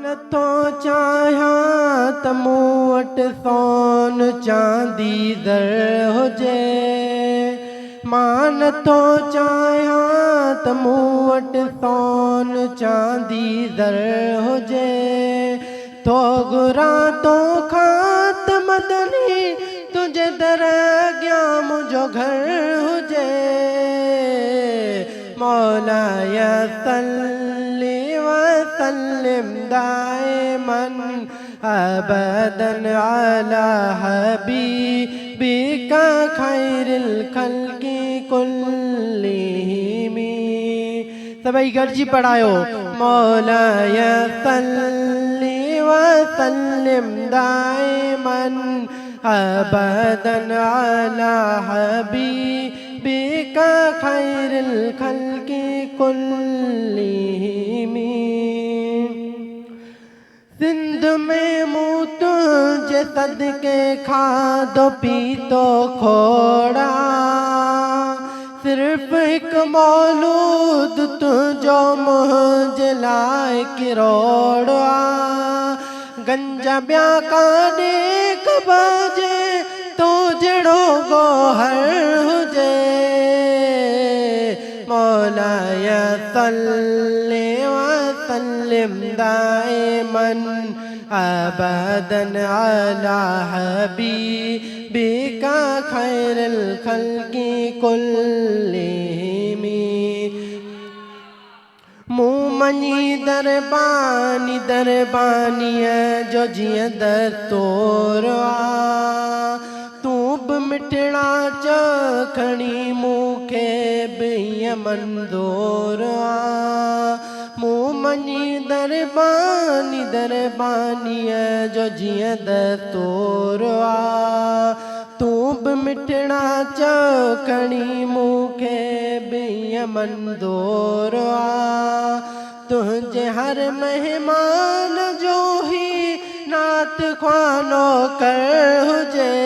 नथो चाहियां त मूं वटि सोन चांदी दर हुजे। मां नथो चाहियां त मूं वटि सोन चांदी दर हुजे। तो घुरां तोखां त मदनी तुंहिंजे दर अॻियां मुंहिंजो घर हुजे। मौलाया सल्ली वसल्लिम दाइमन अबदन अला हबीबिका खैरिल खल्क़ि कुल्लिहिम। सभई गॾिजी पढ़ायो। मौलाया सल्ली वसल्लिम दाइमन अबदन अला हबीबिका खैरिल खल्क़ि कुल्लिहिम। सिंध में मूं तुझे सदके खाधो पीतो खोड़ा। सिर्फ एक मौलूद तुझो मुझे लाए किरोड़ा। गंजा ब्या काने कबाजे तो जड़ो गोहर हुजे। मौलाया सल्ली वसल्लिम दाइमन अबदन अला हबीबिका खैरिल खल्क़ि कुल्लिहिम। मूं मञी दरबानी दरबानीअ जो जीअं दस्तूर आ। तूं बि मिठड़ा चखणी मूंखे बि हीअं मंज़ूर आ। मूं मञी दरबानी दरबानीअ जो जीअं दस्तूर आ। तूं बि मिठड़ा चखणी मूंखे बि हीअं मंज़ूर आ। तुझे हर मेहमान जो ही नात ख्वानो कर हुजे।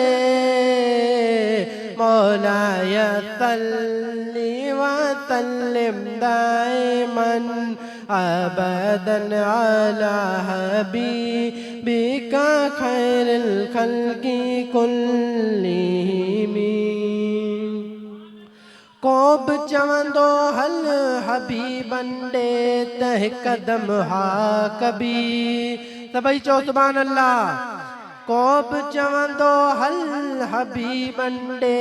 मौलाया सल्ली वसल्लिम दाइमन अबदन अला हबीबिका खैरिल खल्क़ि कुल्लिहिम। को बि चवंदो हल हबीबन ॾे त हिकु क़दम हा कबी। सभई चओ सुभान अल्लाह। को बि चवंदो हल हबीबन ॾे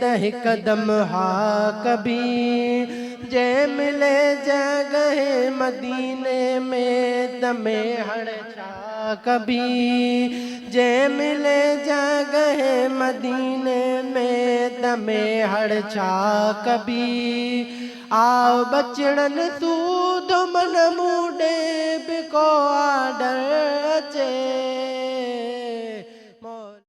त हिकु क़दम हा कबी। जंहिं मिले जॻह मदीने में दमे हड़ छा कबी। जंहिं मिले जॻह मदीने में दमे हड़ छा कबी। आओ बचड़न सूद मन मूं ॾे बि को आडर अचे।